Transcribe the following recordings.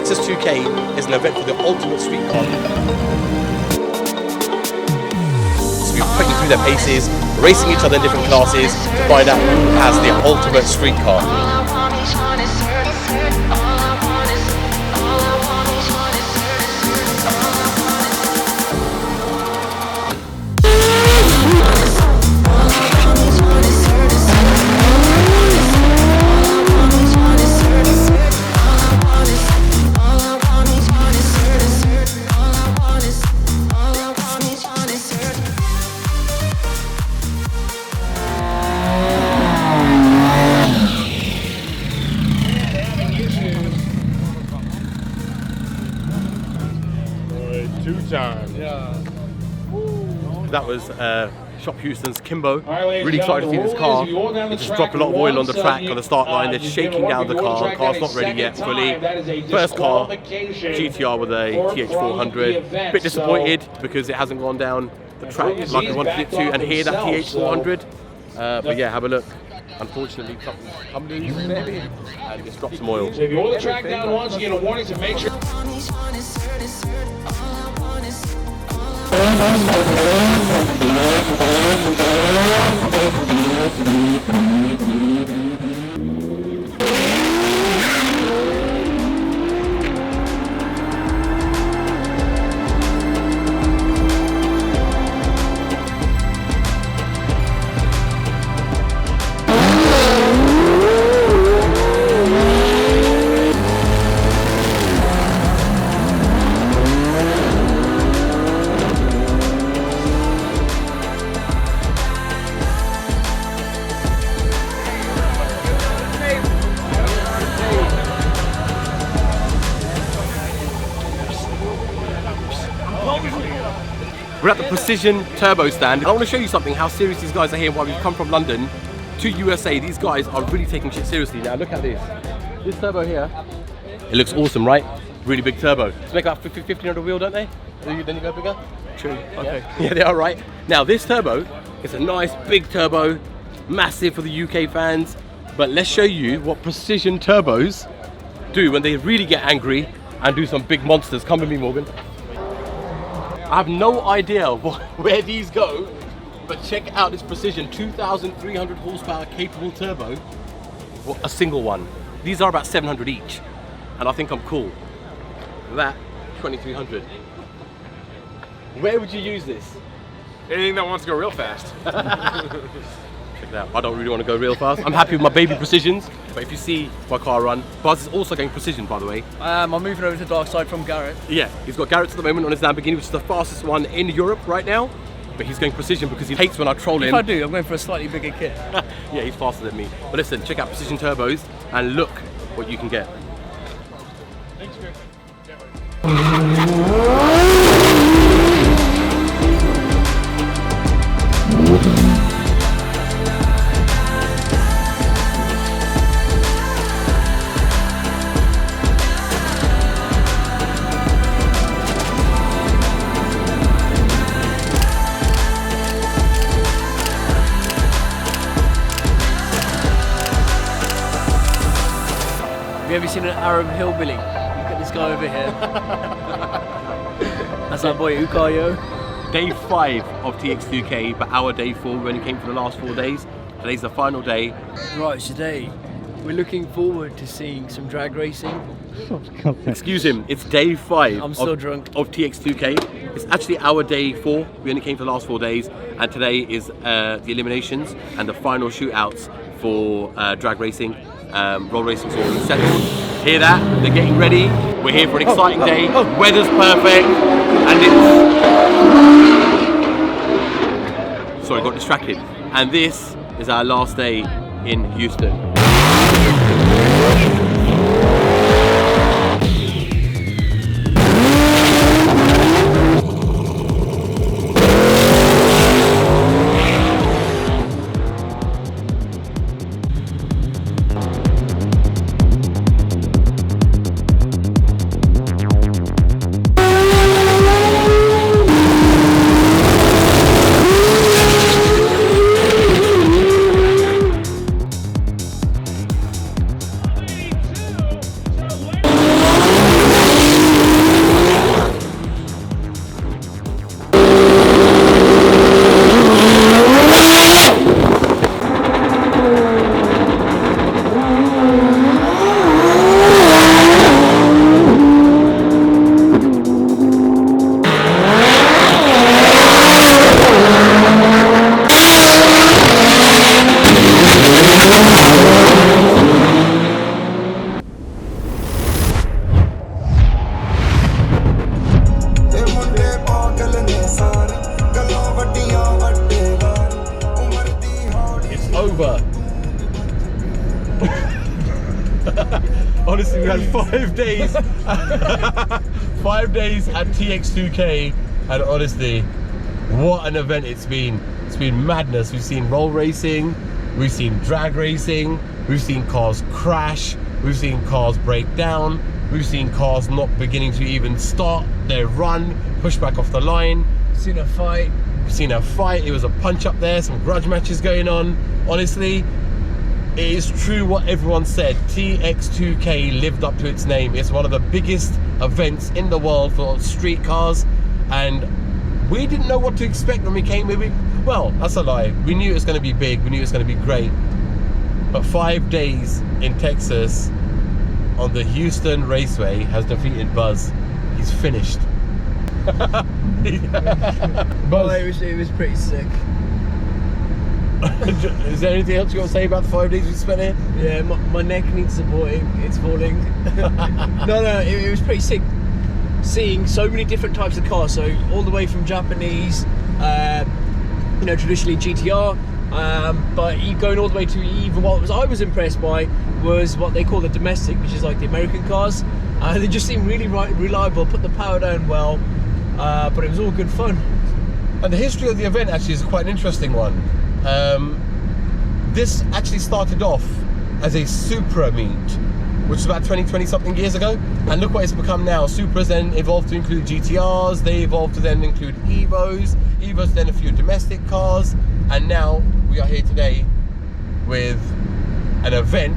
TX2K is an event for the ultimate street car. So we're putting through their paces, racing each other in different classes to find out who has the ultimate street car. That was Shop Houston's Kimbo. Really excited to see this car. He just dropped a lot of oil on the track on the start line. They're shaking down the car. The car's not ready yet fully. First car, GTR with a TH400. Bit disappointed because it hasn't gone down the track like I wanted it to. And here that TH400. But yeah, have a look. Unfortunately, something's come loose maybe, and just dropped some oil. So if you hold the track down once, you get a warning to make sure. We're at the Precision Turbo stand, and I want to show you something, how serious these guys are here, why we've come from London to USA. These guys are really taking shit seriously. Now look at this. This turbo here, it looks awesome, right? Really big turbo. It's make about 1500 wheel, don't they? Then you go bigger? True, okay. Yeah, they are, right? Now this turbo is a nice big turbo, massive for the UK fans, but let's show you what Precision turbos do when they really get angry and do some big monsters. Come with me, Morgan. I have no idea where these go, but check out this Precision 2,300 horsepower capable turbo. Well, a single one. These are about 700 each, and I think I'm cool. That 2,300. Where would you use this? Anything that wants to go real fast. Check it out. I don't really want to go real fast. I'm happy with my baby Precisions, but if you see my car run, Buzz is also going Precision, by the way. I'm moving over to the dark side from Garrett. Yeah, he's got Garrett's at the moment on his Lamborghini, which is the fastest one in Europe right now. But he's going Precision because he hates when I troll him. If I do, I'm going for a slightly bigger kit. Yeah, he's faster than me. But listen, check out Precision turbos and look what you can get. Thanks, Greg. Have you ever seen an Arab hillbilly? Look at this guy over here. That's our boy Ukayo. Day 5 of TX2K, but our day 4, we only came for the last 4 days. Today's the final day. Right, today we're looking forward to seeing some drag racing. Excuse him, it's day 5 I'm still drunk. Of TX2K. It's actually our day 4. We only came for the last 4 days, and today is the eliminations and the final shootouts for drag racing. Roll racing's already settled. Hear that? They're getting ready. We're here for an exciting day. Weather's perfect, and it's... Sorry, got distracted. And this is our last day in Houston. over. Honestly, we had 5 days. 5 days at TX2K, and honestly, what an event it's been. It's been madness. We've seen roll racing, we've seen drag racing, we've seen cars crash, we've seen cars break down, we've seen cars not beginning to even start their run, push back off the line. Seen a fight. We've seen a fight. It was a punch up there, some grudge matches going on. Honestly, it is true what everyone said. TX2K lived up to its name. It's one of the biggest events in the world for street cars, and we didn't know what to expect when we came. Well, that's a lie. We knew it was going to be big. We knew it was going to be great. But 5 days in Texas on the Houston Raceway has defeated Buzz. He's finished. Well, it was pretty sick. Is there anything else you got to say about the 5 days we spent here? Yeah, my neck needs supporting. It's falling. No, it was pretty sick. Seeing so many different types of cars. So all the way from Japanese, you know, traditionally GTR, but going all the way to even what I was impressed by was what they call the domestic, which is like the American cars. They just seem really reliable, put the power down well, but it was all good fun. And the history of the event actually is quite an interesting one. This actually started off as a Supra meet, which was about 20 something years ago, and look what it's become now. Supras then evolved to include GTRs, they evolved to then include Evos, then a few domestic cars, and now we are here today with an event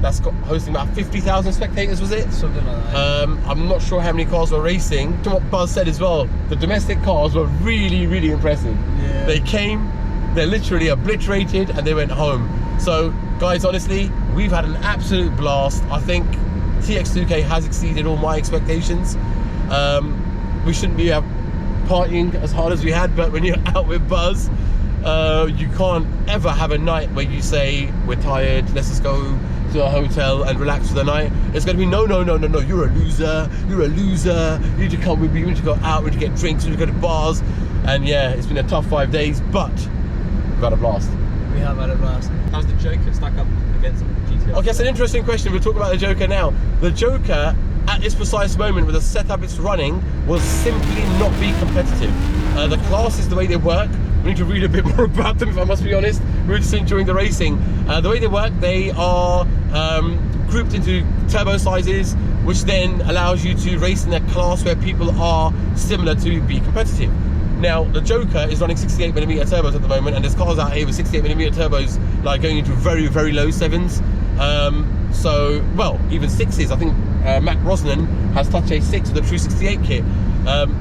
that's got hosting about 50,000 spectators, was it? Something like that. I'm not sure how many cars were racing. To what Buzz said as well, the domestic cars were really impressive. Yeah. They came, they're literally obliterated, and they went home. So guys, honestly, we've had an absolute blast. I think TX2K has exceeded all my expectations. We shouldn't be partying as hard as we had, but when you're out with Buzz, you can't ever have a night where you say, we're tired, let's just go to a hotel and relax for the night. It's going to be no, you're a loser, you need to come with me, we need to go out, we need to get drinks, we need to go to bars. And yeah, it's been a tough 5 days, but we've had a blast. We have had a blast. How's the Joker stack up against GTR? Okay, it's an interesting question. We'll talk about the Joker now. The Joker, at this precise moment with the setup it's running, will simply not be competitive. The classes, the way they work, we need to read a bit more about them, if I must be honest. We were just enjoying the racing. The way they work, they are grouped into turbo sizes, which then allows you to race in a class where people are similar to be competitive. Now, the Joker is running 68mm turbos at the moment, and there's cars out here with 68mm turbos, like going into very low sevens. So, well, even sixes. I think Matt Brosnan has touched a 6 with a true 68 kit.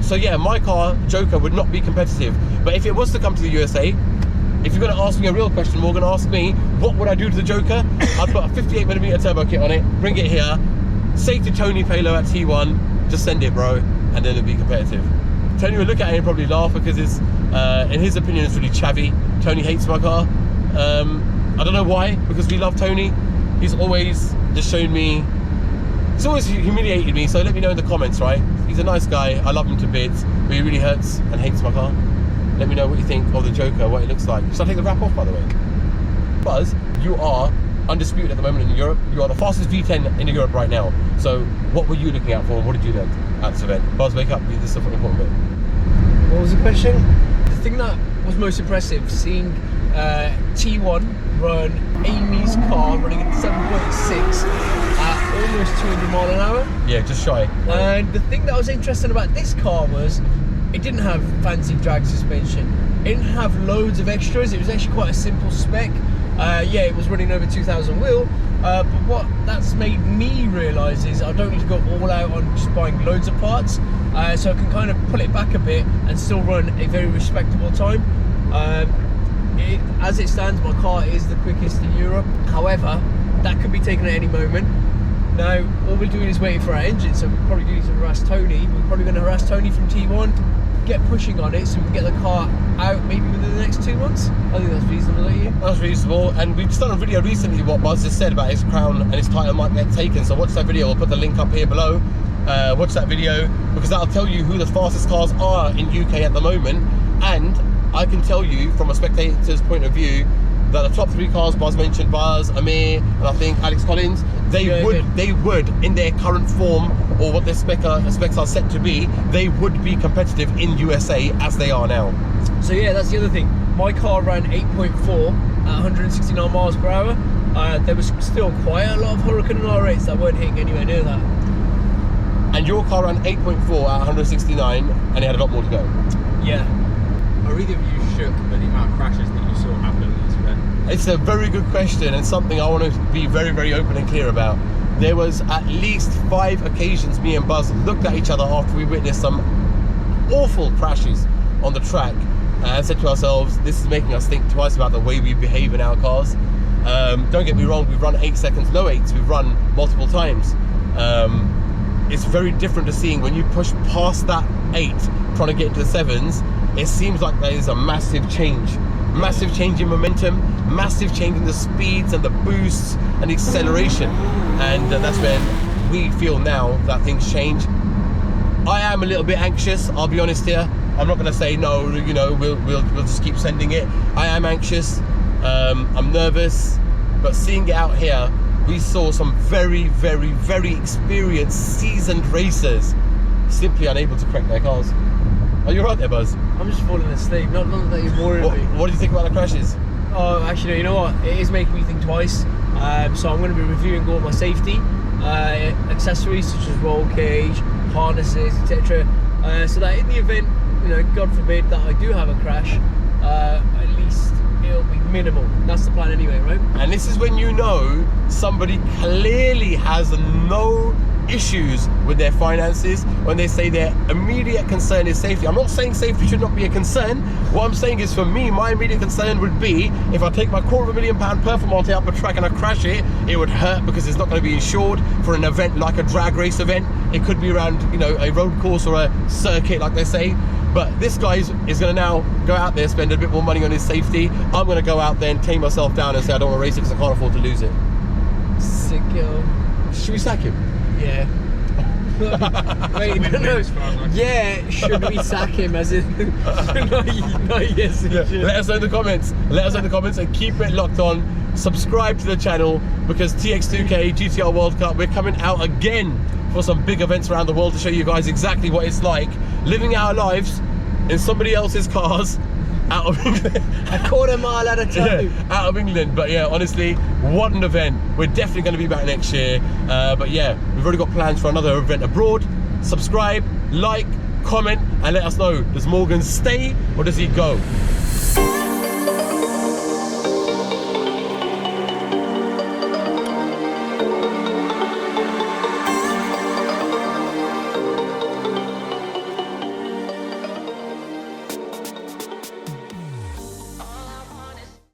So yeah, my car, Joker, would not be competitive. But if it was to come to the USA, if you're going to ask me a real question, Morgan, ask me, what would I do to the Joker? I'd put a 58mm turbo kit on it, bring it here, say to Tony Palo at T1, just send it, bro, and then it'd be competitive. Tony would look at it and probably laugh because it's, in his opinion, it's really chavvy. Tony hates my car. I don't know why, because we love Tony. He's always just shown me, he's always humiliated me, so let me know in the comments, right? He's a nice guy, I love him to bits, but he really hurts and hates my car. Let me know what you think of the Joker, what it looks like. Should I take the wrap off, by the way? Buzz, you are undisputed at the moment in Europe. You are the fastest V10 in Europe right now. So what were you looking out for, and what did you learn at this event? Buzz, wake up, this is an important bit. What was the question? The thing that was most impressive, seeing T1 run Amy's car running at 7.6 at almost 200 miles an hour. Yeah, just shy. And the thing that was interesting about this car was it didn't have fancy drag suspension. It didn't have loads of extras. It was actually quite a simple spec. Yeah, it was running over 2,000 wheel. But what that's made me realise is I don't need to go all out on just buying loads of parts. So I can kind of pull it back a bit and still run a very respectable time. As it stands, my car is the quickest in Europe. However, that could be taken at any moment. Now, all we're doing is waiting for our engine, so we're probably going to harass Tony. We're probably going to harass Tony from T1, get pushing on it so we can get the car out maybe within the next 2 months. I think that's reasonable, don't you? That's reasonable, and we've just done a video recently what Buzz just said about his crown and his title might get taken, so watch that video. We'll put the link up here below. Watch that video, because that'll tell you who the fastest cars are in UK at the moment, and I can tell you from a spectator's point of view, that the top 3 cars Buzz mentioned, Buzz, Amir, and I think Alex Collins, they would in their current form, or what their specs are set to be, they would be competitive in USA as they are now. So yeah, that's the other thing. My car ran 8.4 at 169 miles per hour. There was still quite a lot of Hurricane and R8s that weren't hitting anywhere near that. And your car ran 8.4 at 169, and it had a lot more to go. Yeah. Are either of you shook at the amount of crashes that you saw happen in this event? It's a very good question, and something I want to be very, very open and clear about. There was at least 5 occasions me and Buzz looked at each other after we witnessed some awful crashes on the track, and said to ourselves, this is making us think twice about the way we behave in our cars. Don't get me wrong, we've run 8 seconds, no 8s, we've run multiple times. It's very different to seeing when you push past that 8, trying to get into the 7s, it seems like there is a massive change in momentum, massive change in the speeds and the boosts and the acceleration, and that's when we feel now that things change. I am a little bit anxious, I'll be honest here. I'm not going to say no, you know, we'll just keep sending it. I am anxious, I'm nervous, but seeing it out here, we saw some very, very, very experienced, seasoned racers simply unable to correct their cars. Are you right there, Buzz? I'm just falling asleep. Not that you're boring me. What do you think about the crashes? Oh, actually, you know what? It is making me think twice. So I'm going to be reviewing all my safety accessories, such as roll cage, harnesses, etc. So that in the event, you know, God forbid that I do have a crash, at least it'll be minimal. That's the plan anyway, right? And this is when you know somebody clearly has no issues with their finances, when they say their immediate concern is safety. I'm not saying safety should not be a concern. What I'm saying is, for me, my immediate concern would be if I take my £250,000 Performante up the track and I crash it, it would hurt because it's not going to be insured for an event like a drag race event. It could be around, you know, a road course or a circuit, like they say. But this guy is going to now go out there, spend a bit more money on his safety. I'm going to go out there and tame myself down and say I don't want to race it because I can't afford to lose it. Sick, yo. Should we sack him? Yeah. Wait, no. Yeah, should we sack him as in no, yes, yeah. Let us know in the comments. Let us know in the comments and keep it locked on. Subscribe to the channel because TX2K GTR World Cup, we're coming out again for some big events around the world to show you guys exactly what it's like living our lives in somebody else's cars out of England. A quarter mile at a time. Yeah, out of England. But yeah, honestly, what an event. We're definitely going to be back next year. But yeah, we've already got plans for another event abroad. Subscribe, like, comment, and let us know, does Morgan stay or does he go?